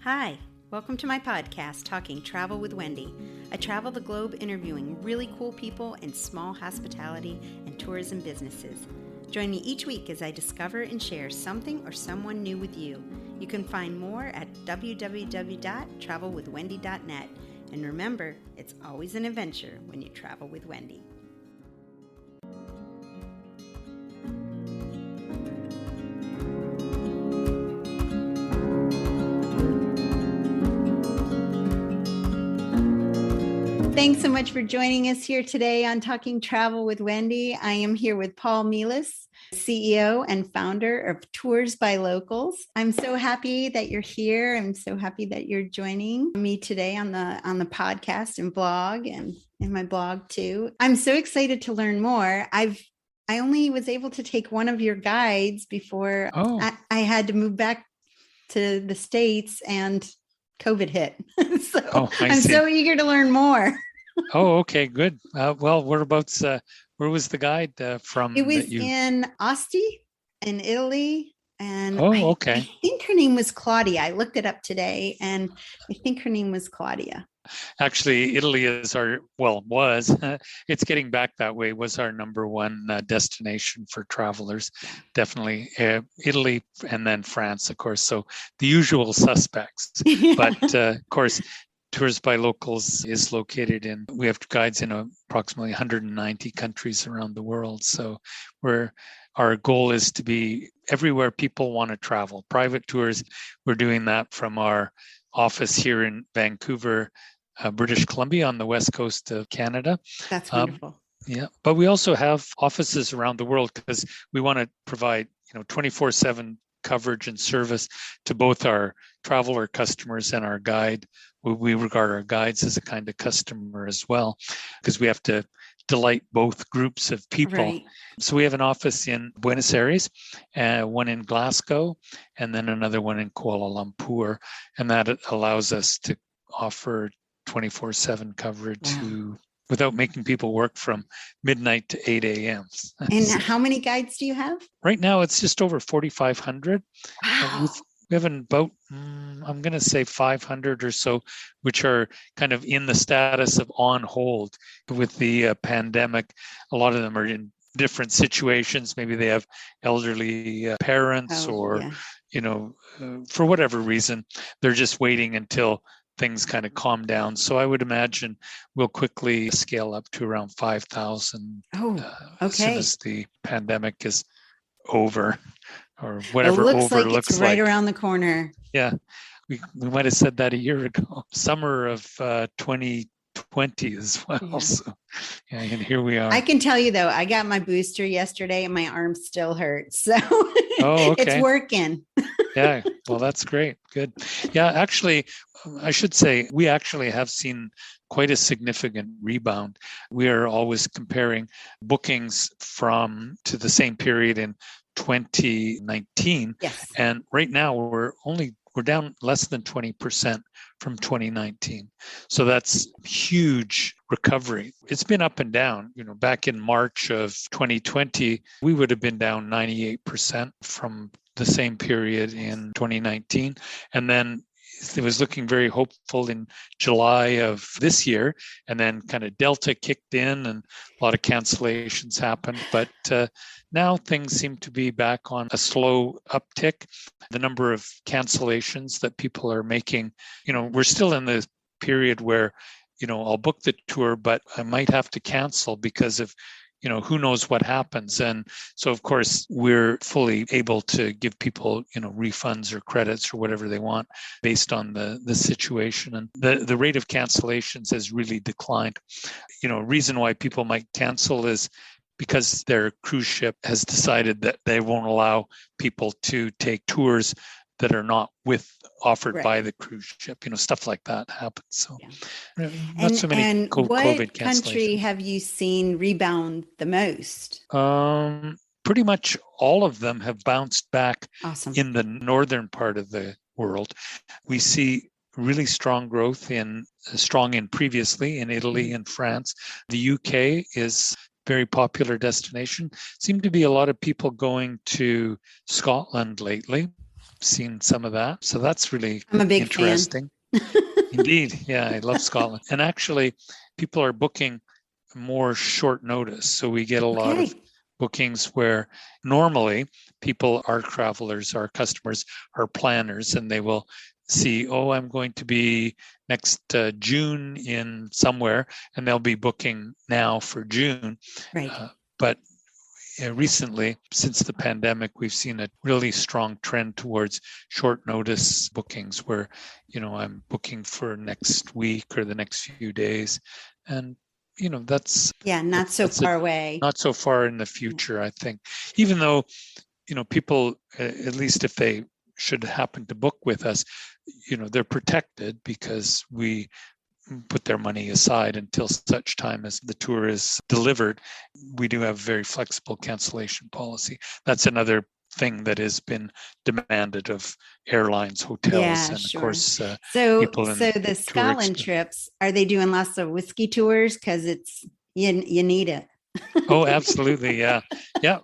Hi, welcome to my podcast, Talking Travel with Wendy. I travel the globe interviewing really cool people in small hospitality and tourism businesses. Join me each week as I discover and share something or someone new with you. You can find more at www.travelwithwendy.net. And remember, it's always an adventure when you travel with Wendy. Thanks so much for joining us here today on Talking Travel with Wendy. I am here with Paul Melhus, CEO and founder of ToursByLocals. I'm so happy that you're here. I'm so happy that you're joining me today on the podcast and blog and in my blog too. I'm so excited to learn more. I only was able to take one of your guides before I had to move back to the States and COVID hit. I'm so eager to learn more. Oh, okay, good. Well, whereabouts, where was the guide from? It was in Asti in Italy. And okay. I think her name was Claudia. I looked it up today and I think her name was Claudia. Actually, Italy is it's getting back that way, was our number one destination for travelers. Definitely Italy and then France, of course. So the usual suspects. But of course, ToursByLocals is located we have guides in approximately 190 countries around the world. So our goal is to be everywhere people want to travel. Private tours, we're doing that from our office here in Vancouver, British Columbia on the west coast of Canada. That's wonderful. Yeah, but we also have offices around the world because we want to provide 24/7 coverage and service to both our traveler customers and our guide. We regard our guides as a kind of customer as well, because we have to delight both groups of people. Right. So we have an office in Buenos Aires, one in Glasgow, and then another one in Kuala Lumpur. And that allows us to offer 24/7 coverage without making people work from midnight to 8 a.m. And how many guides do you have? Right now, it's just over 4,500. Wow. We have about, I'm going to say 500 or so, which are kind of in the status of on hold with the pandemic. A lot of them are in different situations. Maybe they have elderly parents for whatever reason, they're just waiting until things kind of calm down. So I would imagine we'll quickly scale up to around 5,000 as soon as the pandemic is over. Or whatever it looks over like looks it's right around the corner. Yeah, we might have said that a year ago, summer of 2020 as well. Yeah. So, and here we are. I can tell you though, I got my booster yesterday and my arm still hurts. So it's working. Yeah, well, that's great. Good. Yeah, actually, I should say we actually have seen quite a significant rebound. We are always comparing bookings to the same period in 2019. Yes. And right now we're down less than 20% from 2019. So that's huge recovery. It's been up and down. Back in March of 2020, we would have been down 98% from the same period in 2019. And then it was looking very hopeful in July of this year, and then kind of Delta kicked in and a lot of cancellations happened. But now things seem to be back on a slow uptick. The number of cancellations that people are making, we're still in the period where, I'll book the tour, but I might have to cancel because of who knows what happens. And so, of course, we're fully able to give people, refunds or credits or whatever they want based on the situation. And the rate of cancellations has really declined. Reason why people might cancel is because their cruise ship has decided that they won't allow people to take tours that are not offered by the cruise ship, stuff like that happens. So not so many COVID cancellations. What country have you seen rebound the most? Pretty much all of them have bounced back. Awesome. In the northern part of the world. We see really strong growth previously in Italy and France. The UK is very popular destination. Seem to be a lot of people going to Scotland lately. seen some of that. So that's really I'm a big interesting. fan. Indeed. Yeah, I love Scotland. And actually, people are booking more short notice. So we get a lot of bookings where normally people, our travelers, our customers, are planners, and they will see, oh, I'm going to be next June in somewhere, and they'll be booking now for June. Right. But recently, since the pandemic, we've seen a really strong trend towards short notice bookings where, I'm booking for next week or the next few days. And, that's not so far away. Not so far in the future, I think. Even though, people, at least if they should happen to book with us, they're protected because we put their money aside until such time as the tour is delivered. We do have a very flexible cancellation policy. That's another thing that has been demanded of airlines, hotels, and of course, so people in the Scotland trips, are they doing lots of whiskey tours? Because it's you need it. Oh, absolutely. Yeah.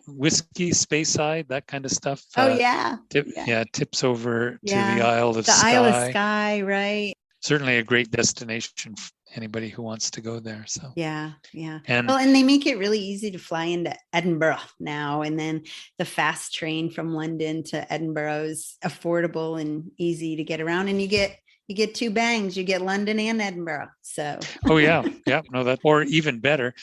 Whiskey, Speyside, that kind of stuff. Tips over to the Isle of Skye. The Isle of Skye, right. Certainly a great destination for anybody who wants to go there. So yeah. And they make it really easy to fly into Edinburgh now. And then the fast train from London to Edinburgh is affordable and easy to get around. And you get two bangs. You get London and Edinburgh. So or even better,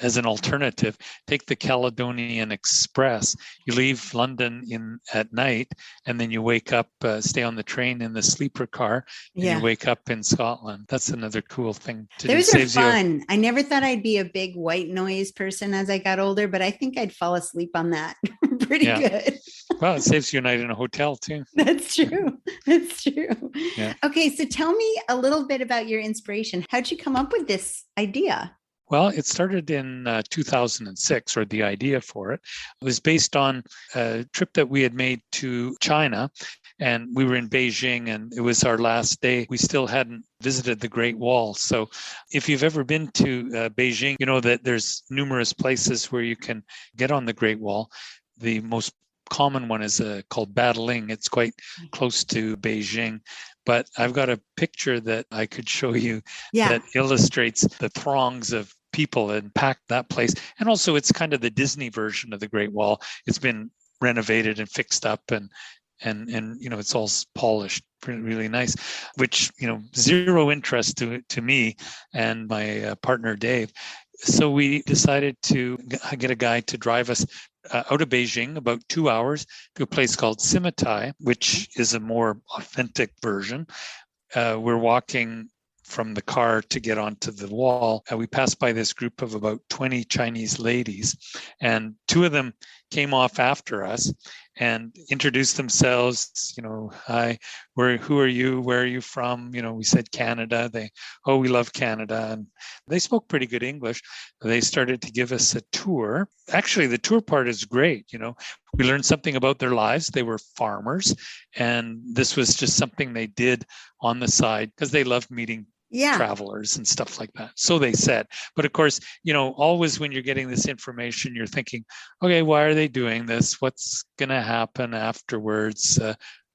as an alternative, take the Caledonian Express. You leave London at night, and then you wake up, stay on the train in the sleeper car, and you wake up in Scotland. That's another cool thing to do. Those are fun. I never thought I'd be a big white noise person as I got older, but I think I'd fall asleep on that pretty good. Well, it saves you a night in a hotel too. That's true. Yeah. Okay, so tell me a little bit about your inspiration. How'd you come up with this idea? Well, it started in 2006, or the idea for it. It was based on a trip that we had made to China, and we were in Beijing, and it was our last day. We still hadn't visited the Great Wall. So if you've ever been to Beijing, you know that there's numerous places where you can get on the Great Wall. The most common one is called Badaling. It's quite close to Beijing. But I've got a picture that I could show you that illustrates the throngs of people and packed that place. And also it's kind of the Disney version of the Great Wall. It's been renovated and fixed up and it's all polished, really nice, which, zero interest to me and my partner, Dave. So we decided to get a guy to drive us out of Beijing, about 2 hours, to a place called Simitai, which is a more authentic version. We're walking from the car to get onto the wall. We passed by this group of about 20 Chinese ladies, and two of them came off after us and introduced themselves. Hi, who are you? Where are you from? We said Canada. We love Canada. And they spoke pretty good English. They started to give us a tour. Actually, the tour part is great. We learned something about their lives. They were farmers, and this was just something they did on the side because they loved meeting travelers and stuff like that. So they said. But of course, always when you're getting this information, you're thinking, okay, why are they doing this? What's going to happen afterwards?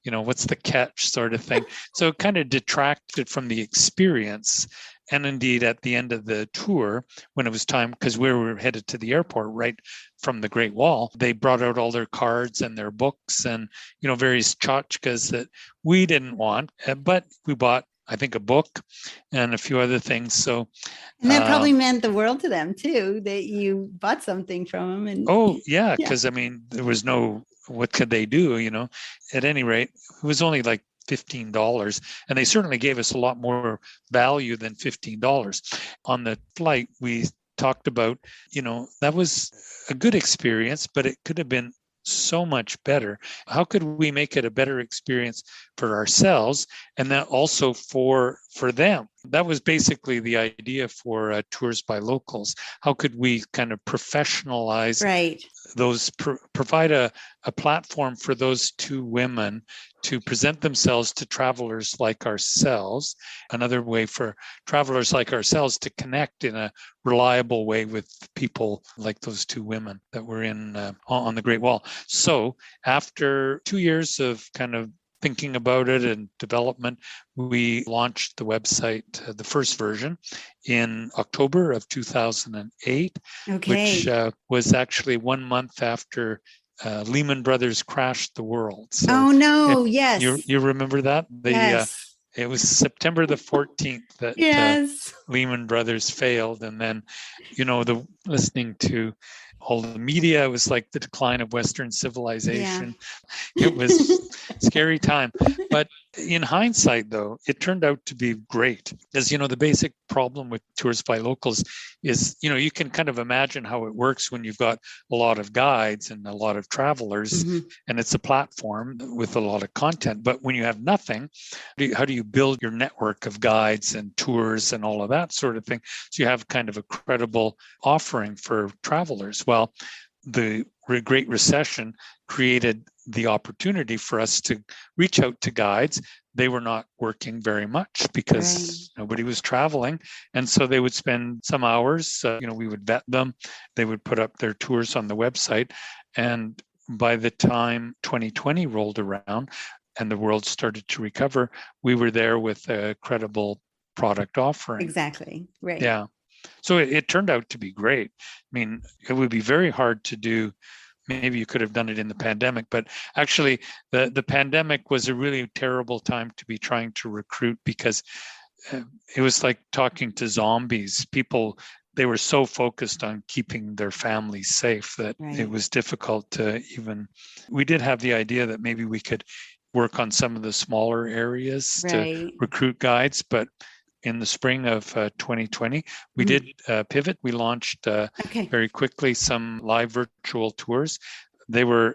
What's the catch, sort of thing. So it kind of detracted from the experience. And indeed, at the end of the tour, when it was time, because we were headed to the airport right from the Great Wall, they brought out all their cards and their books and, various tchotchkes that we didn't want, but we bought, I think, a book and a few other things. So, and that probably meant the world to them too, that you bought something from them. And because there was no, what could they do? At any rate, it was only like $15, and they certainly gave us a lot more value than $15. On the flight, we talked about, that was a good experience, but it could have been so much better. How could we make it a better experience for ourselves, and that also for for them. That was basically the idea for Tours by Locals. How could we kind of professionalize those, provide a platform for those two women to present themselves to travelers like ourselves, another way for travelers like ourselves to connect in a reliable way with people like those two women that were in on the Great Wall. So after 2 years of kind of thinking about it and development, we launched the website, the first version, in October of 2008, which was actually 1 month after Lehman Brothers crashed the world. So yes. You remember that? Yes. It was September the 14th that Lehman Brothers failed. And then, listening to all the media, it was like the decline of Western civilization. Yeah. It was a scary time. But in hindsight, though, it turned out to be great. As the basic problem with Tours by Locals is, you can kind of imagine how it works when you've got a lot of guides and a lot of travelers, and it's a platform with a lot of content. But when you have nothing, how do you build your network of guides and tours and all of that sort of thing? So you have kind of a credible offering for travelers. Well, the Great Recession created the opportunity for us to reach out to guides. They were not working very much because nobody was traveling. And so they would spend some hours, we would vet them. They would put up their tours on the website. And by the time 2020 rolled around and the world started to recover, we were there with a credible product offering. Exactly. Right. Yeah. So it turned out to be great. I mean, it would be very hard to do. Maybe you could have done it in the pandemic, but actually the pandemic was a really terrible time to be trying to recruit because it was like talking to zombies. People, they were so focused on keeping their families safe that it was difficult to even, we did have the idea that maybe we could work on some of the smaller areas to recruit guides, but in the spring of 2020, we did pivot. We launched very quickly some live virtual tours. They were,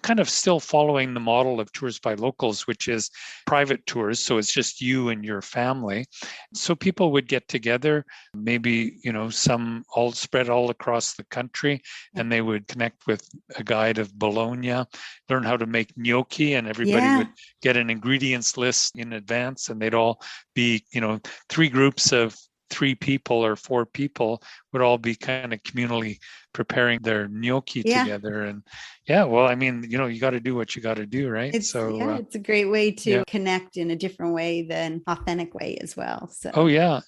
kind of still following the model of Tours by Locals, which is private tours. So it's just you and your family. So people would get together, maybe, some all spread all across the country, and they would connect with a guide of Bologna, learn how to make gnocchi, and everybody would get an ingredients list in advance, and they'd all be, 3 groups of 3 people or 4 people would all be kind of communally preparing their gnocchi together. And well, I mean, you got to do what you got to do, right? It's a great way to connect in a different way than authentic way as well. So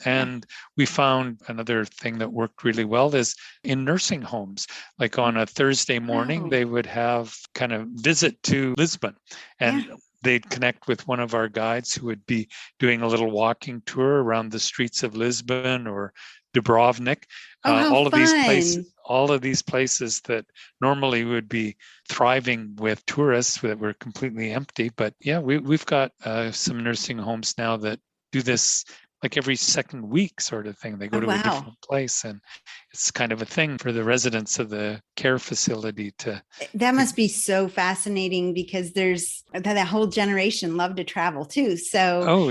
and we found another thing that worked really well is in nursing homes. Like on a Thursday morning, they would have kind of visit to Lisbon, and they'd connect with one of our guides who would be doing a little walking tour around the streets of Lisbon or Dubrovnik. All of these places that normally would be thriving with tourists that were completely empty. But we've got some nursing homes now that do this like every second week sort of thing. They go to a different place, and it's kind of a thing for the residents of the care facility to. That must be so fascinating because there's that whole generation love to travel too. So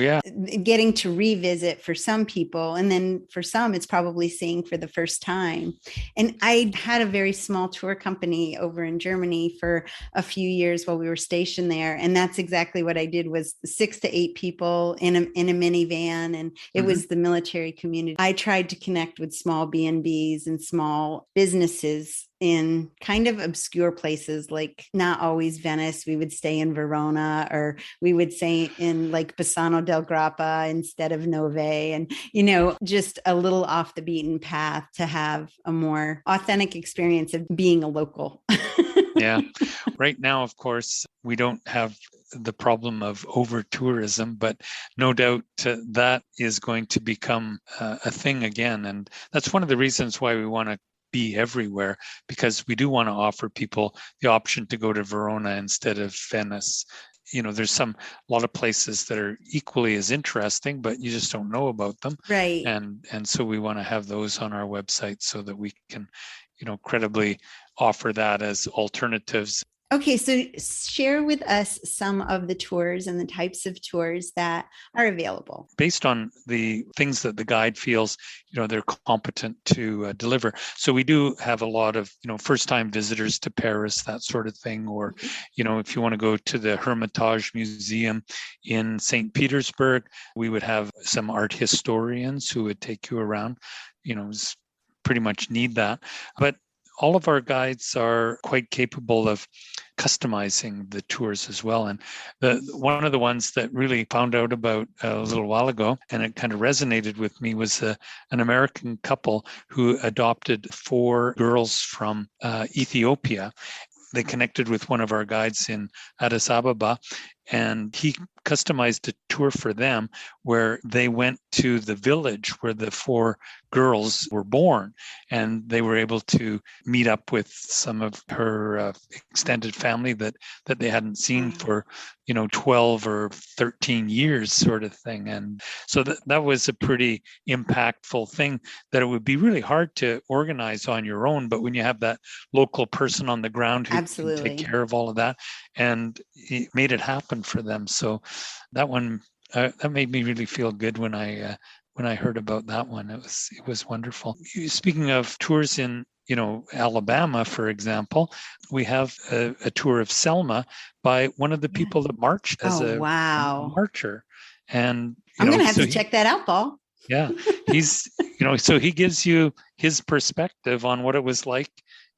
getting to revisit for some people, and then for some, it's probably seeing for the first time. And I had a very small tour company over in Germany for a few years while we were stationed there. And that's exactly what I did, was 6 to 8 people in a minivan. And it was the military community. I tried to connect with small B&Bs and small businesses in kind of obscure places, like not always Venice. We would stay in Verona, or we would stay in like Bassano del Grappa instead of Nove, and, just a little off the beaten path to have a more authentic experience of being a local. Right now, of course, we don't have the problem of over tourism, but no doubt that is going to become a thing again. And that's one of the reasons why we want to be everywhere, because we do want to offer people the option to go to Verona instead of Venice. There's a lot of places that are equally as interesting, but you just don't know about them. Right. And so we want to have those on our website so that we can, credibly offer that as alternatives. Okay, so share with us some of the tours and the types of tours that are available. Based on the things that the guide feels, they're competent to deliver. So we do have a lot of, first-time visitors to Paris, that sort of thing. Or, if you want to go to the Hermitage Museum in St. Petersburg, we would have some art historians who would take you around, pretty much need that. But all of our guides are quite capable of customizing the tours as well. And one of the ones that really found out about a little while ago, and it kind of resonated with me, was an American couple who adopted 4 girls from Ethiopia. They connected with one of our guides in Addis Ababa, and he customized a tour for them where they went to the village where the 4 girls were born, and they were able to meet up with some of her extended family that they hadn't seen for 12 or 13 years, sort of thing. And so that was a pretty impactful thing, that it would be really hard to organize on your own, but when you have that local person on the ground who can take care of all of that, and he made it happen for them. So that one that made me really feel good when I heard about that one. It was wonderful. Speaking of tours in Alabama, for example, we have a tour of Selma by one of the people that marched as a marcher. And I'm going to have to check that out, Paul. Yeah, he's so he gives you his perspective on what it was like.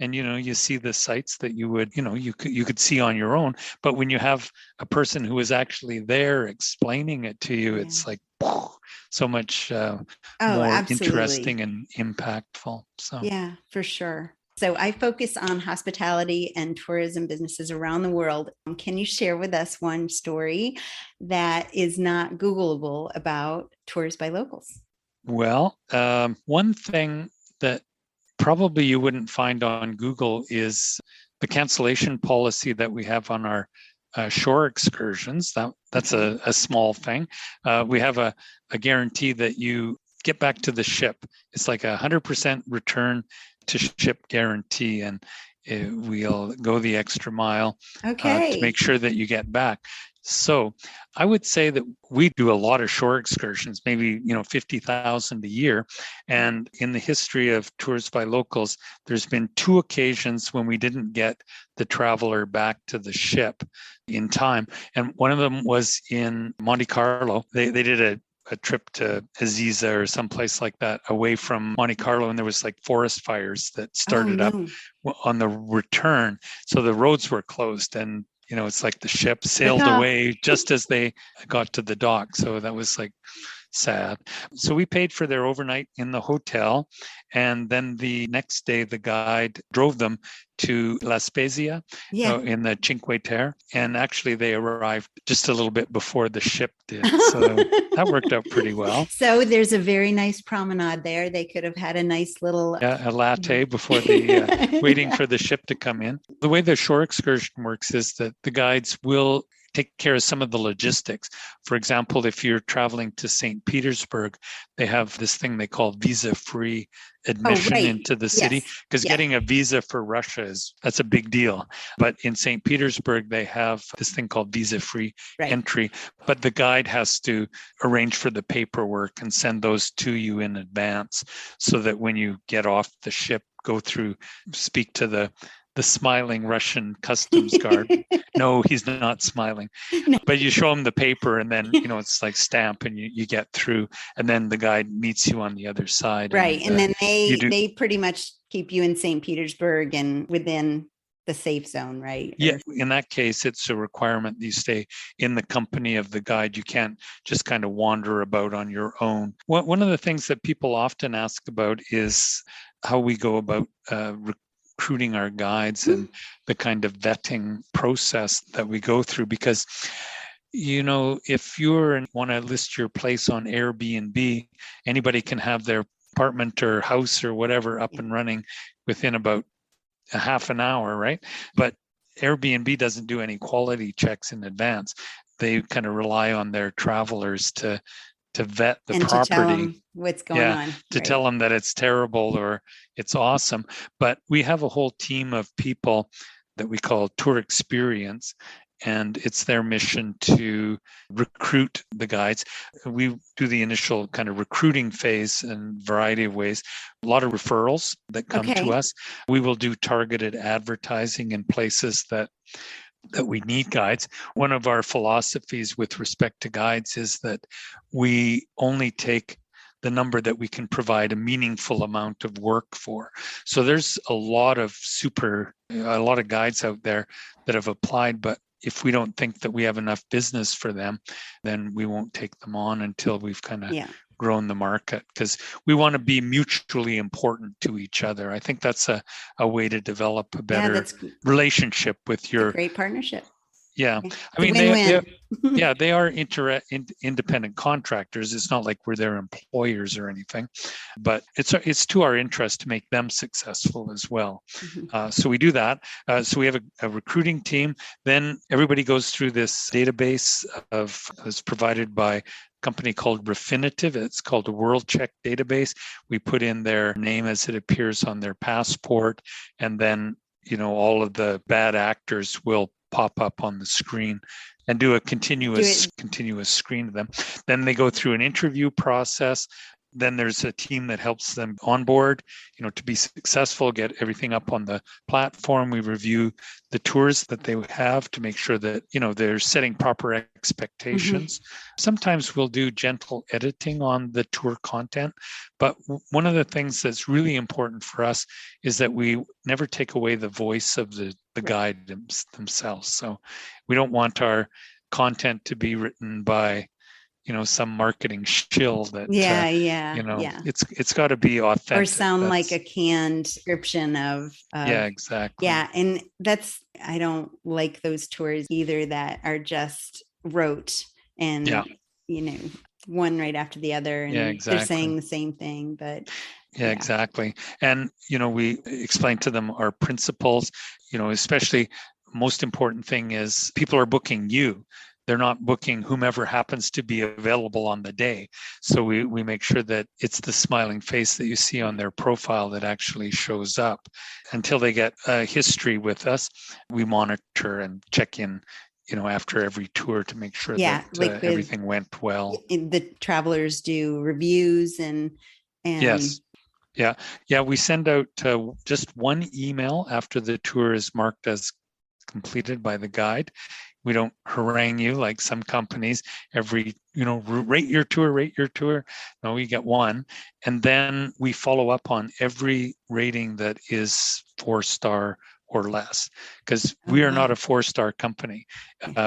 And, you see the sights that you would, you could see on your own. But when you have a person who is actually there explaining it to you, it's like so much more interesting and impactful. So yeah, for sure. So I focus on hospitality and tourism businesses around the world. Can you share with us one story that is not Googleable about Tours by Locals? Well, one thing that probably you wouldn't find on Google is the cancellation policy that we have on our shore excursions. That's a small thing. We have a guarantee that you get back to the ship. It's like 100% return to ship guarantee, and we'll go the extra mile to make sure that you get back. So I would say that we do a lot of shore excursions, maybe 50,000 a year. And in the history of Tours by Locals, there's been 2 occasions when we didn't get the traveler back to the ship in time. And one of them was in Monte Carlo. They did a trip to Aziza or someplace like that away from Monte Carlo, and there was like forest fires that started up on the return. So the roads were closed, and it's like the ship sailed away just as they got to the dock. So that was like sad. So we paid for their overnight in the hotel. And then the next day, the guide drove them to La Spezia in the Cinque Terre. And actually, they arrived just a little bit before the ship did. So that worked out pretty well. So there's a very nice promenade there. They could have had a nice little... a latte before the waiting for the ship to come in. The way the shore excursion works is that the guides will take care of some of the logistics. For example, if you're traveling to St. Petersburg, they have this thing they call visa-free admission into the city, because getting a visa for Russia that's a big deal. But in St. Petersburg, they have this thing called visa-free entry. But the guide has to arrange for the paperwork and send those to you in advance, so that when you get off the ship, speak to the smiling Russian customs guard. No, he's not smiling. No. But you show him the paper, and then, it's like stamp, and you get through, and then the guide meets you on the other side. Right. And then they pretty much keep you in St. Petersburg and within the safe zone, right? Yeah. In that case, it's a requirement that you stay in the company of the guide. You can't just kind of wander about on your own. One of the things that people often ask about is how we go about recruiting our guides and the kind of vetting process that we go through, because if you want to list your place on Airbnb, anybody can have their apartment or house or whatever up and running within about a half an hour, right? But Airbnb doesn't do any quality checks in advance. They kind of rely on their travelers to vet the property, to tell them what's going on, to tell them that it's terrible or it's awesome. But we have a whole team of people that we call Tour Experience. And it's their mission to recruit the guides. We do the initial kind of recruiting phase in a variety of ways. A lot of referrals that come to us. We will do targeted advertising in places that we need guides. One of our philosophies with respect to guides is that we only take the number that we can provide a meaningful amount of work for. So there's a lot of guides out there that have applied, but if we don't think that we have enough business for them, then we won't take them on until we've kind of grown the market, because we want to be mutually important to each other. I think that's a way to develop a better relationship with your great partnership. Yeah. I mean, they are independent contractors. It's not like we're their employers or anything, but it's to our interest to make them successful as well. So we do that. So we have a recruiting team. Then everybody goes through this database that's provided by a company called Refinitiv. It's called a World Check database. We put in their name as it appears on their passport, and then all of the bad actors will pop up on the screen and do a continuous screen of them. Then they go through an interview process. Then there's a team that helps them onboard, to be successful, get everything up on the platform. We review the tours that they have to make sure that, they're setting proper expectations. Sometimes we'll do gentle editing on the tour content. But one of the things that's really important for us is that we never take away the voice of the guide themselves. So we don't want our content to be written by some marketing shill that it's got to be authentic or sound like a canned description of exactly. And I don't like those tours either that are just rote and one right after the other, and they're saying the same thing, but exactly. And we explain to them our principles. Especially most important thing is people are booking you. They're not booking whomever happens to be available on the day. So we make sure that it's the smiling face that you see on their profile that actually shows up. Until they get a history with us, we monitor and check in, after every tour to make sure that everything went well. The travelers do reviews and yes. Yeah. We send out just one email after the tour is marked as completed by the guide. We don't harangue you like some companies every, rate your tour. No, we get one. And then we follow up on every rating that is 4-star or less, because we are not a 4-star company.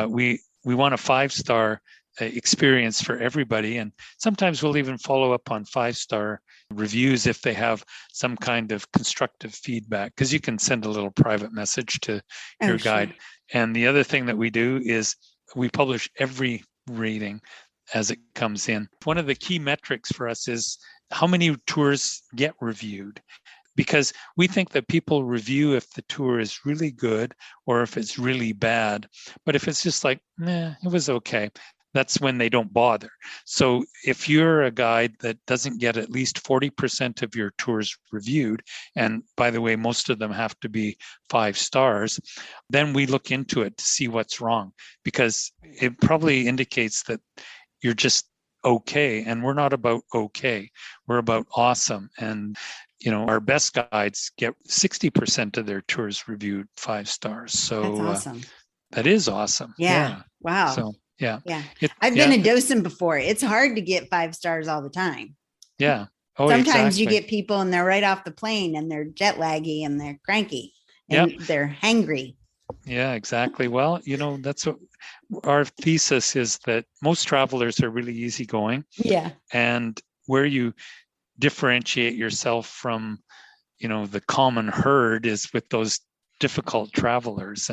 We want a 5-star experience for everybody. And sometimes we'll even follow up on 5-star reviews if they have some kind of constructive feedback, because you can send a little private message to your guide. And the other thing that we do is we publish every rating as it comes in. One of the key metrics for us is how many tours get reviewed, because we think that people review if the tour is really good or if it's really bad. But if it's just like, it was okay, that's when they don't bother. So if you're a guide that doesn't get at least 40% of your tours reviewed, and by the way, most of them have to be 5 stars, then we look into it to see what's wrong, because it probably indicates that you're just okay. And we're not about okay. We're about awesome. And our best guides get 60% of their tours reviewed 5 stars. So that's awesome. That is awesome. Yeah. Wow. So yeah. I've been in Dosum before. It's hard to get 5 stars all the time. Yeah. Sometimes you get people and they're right off the plane and they're jet laggy and they're cranky and they're hangry. Yeah, exactly. Well, that's what our thesis is, that most travelers are really easygoing. Yeah. And where you differentiate yourself from, the common herd is with those difficult travelers.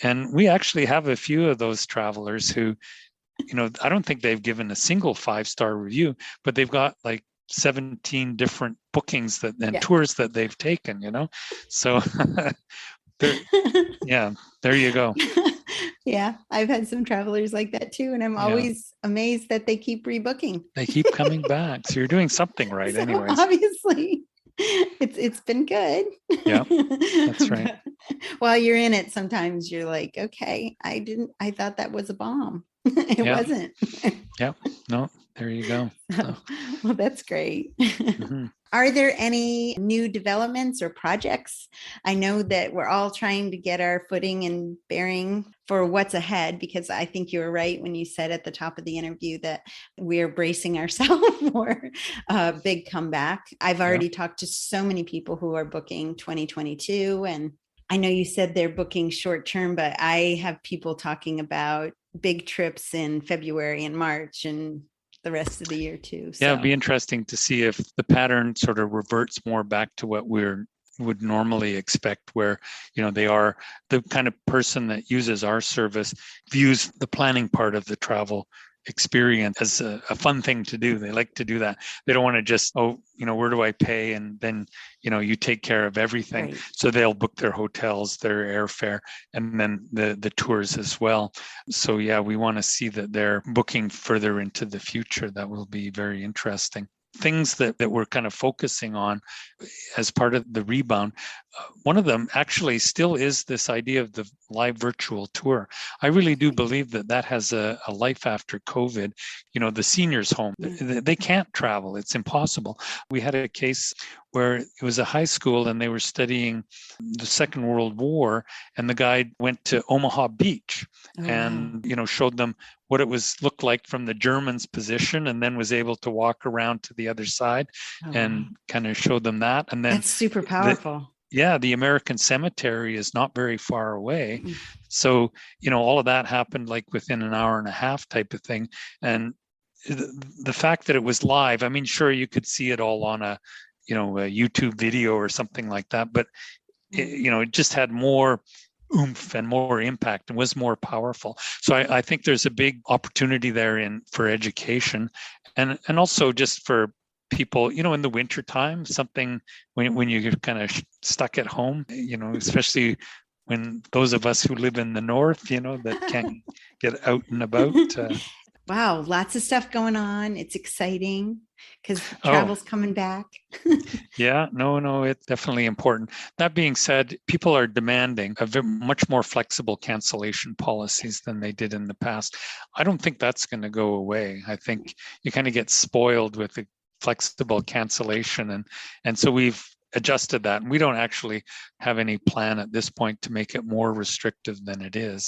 And we actually have a few of those travelers who, I don't think they've given a single 5-star review, but they've got like 17 different bookings and tours that they've taken, so there you go. Yeah, I've had some travelers like that too, and I'm always amazed that they keep rebooking. They keep coming back. So you're doing something right, anyways. Obviously, it's been good. Yeah, that's right. While you're in it, sometimes you're like, okay, I thought that was a bomb. It Yeah. wasn't. Yeah. No, there you go. So, well, that's great. Mm-hmm. Are there any new developments or projects? I know that we're all trying to get our footing and bearing for what's ahead, because I think you were right when you said at the top of the interview that we're bracing ourselves for a big comeback. I've already talked to so many people who are booking 2022, and I know you said they're booking short term, but I have people talking about big trips in February and March and the rest of the year too. So. Yeah, it'd be interesting to see if the pattern sort of reverts more back to what would normally expect, where, they are the kind of person that uses our service, views the planning part of the travel experience as a fun thing to do. They like to do that. They don't want to just, where do I pay? And then, you take care of everything. Right. So they'll book their hotels, their airfare, and then the tours as well. So yeah, we want to see that they're booking further into the future. That will be very interesting. Things that we're kind of focusing on as part of the rebound. One of them actually still is this idea of the live virtual tour. I really do believe that has a life after COVID. The seniors' home, they can't travel. It's impossible. We had a case where it was a high school and they were studying the Second World War, and the guide went to Omaha Beach and, showed them what it looked like from the Germans' position, and then was able to walk around to the other side and kind of show them that. And then that's super powerful. The American cemetery is not very far away. So, all of that happened like within an hour and a half type of thing. And the fact that it was live, I mean, sure, you could see it all on a YouTube video or something like that, but it just had more oomph and more impact and was more powerful. So I think there's a big opportunity there for education and also just for people, in the winter time, something when you're kind of stuck at home, especially when those of us who live in the north, that can't get out and about. Wow, lots of stuff going on. It's exciting because travel's coming back. Yeah, no, it's definitely important. That being said, people are demanding much more flexible cancellation policies than they did in the past. I don't think that's going to go away. I think you kind of get spoiled with the flexible cancellation, and so we've adjusted that. And we don't actually have any plan at this point to make it more restrictive than it is.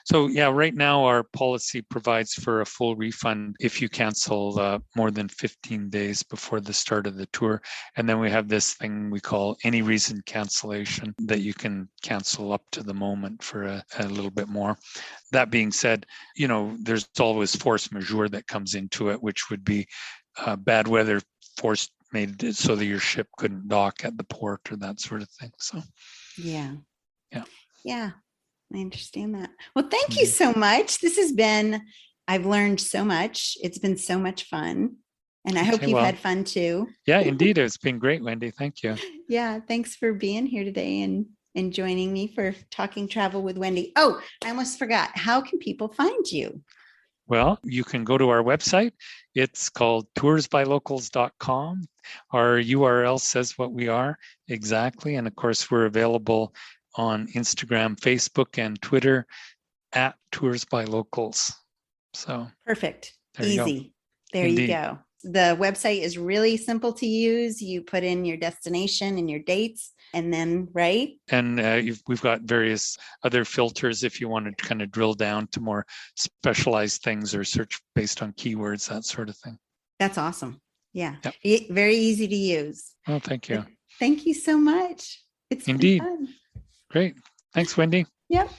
So yeah, right now our policy provides for a full refund if you cancel more than 15 days before the start of the tour. And then we have this thing we call any reason cancellation that you can cancel up to the moment for a little bit more. That being said, there's always force majeure that comes into it, which would be bad weather made it so that your ship couldn't dock at the port or that sort of thing. So yeah. I understand that. Well, thank you so much. I've learned so much. It's been so much fun. And I hope you've had fun too. Yeah, indeed. It's been great, Wendy. Thank you. Yeah. Thanks for being here today and joining me for Talking Travel with Wendy. Oh, I almost forgot. How can people find you? Well, you can go to our website. It's called ToursByLocals.com. Our URL says what we are exactly. And of course, we're available on Instagram, Facebook, and Twitter at ToursByLocals. So perfect. Easy. There you go. The website is really simple to use. You put in your destination and your dates, and then And we've got various other filters if you want to kind of drill down to more specialized things or search based on keywords, that sort of thing. That's awesome. Yeah. Yep. Very easy to use. Oh, thank you. Thank you so much. It's indeed been fun. Great. Thanks, Wendy. Yep.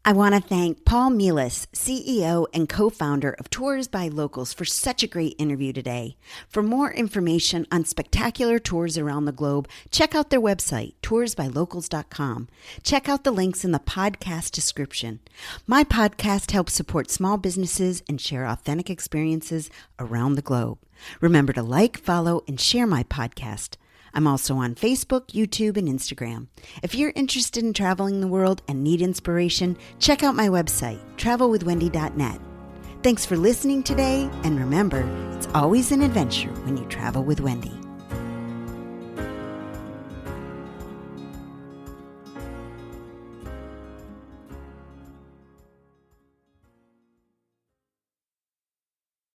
I want to thank Paul Melhus, CEO and co-founder of Tours by Locals, for such a great interview today. For more information on spectacular tours around the globe, check out their website, toursbylocals.com. Check out the links in the podcast description. My podcast helps support small businesses and share authentic experiences around the globe. Remember to like, follow, and share my podcast. I'm also on Facebook, YouTube, and Instagram. If you're interested in traveling the world and need inspiration, check out my website, travelwithwendy.net. Thanks for listening today, and remember, it's always an adventure when you travel with Wendy.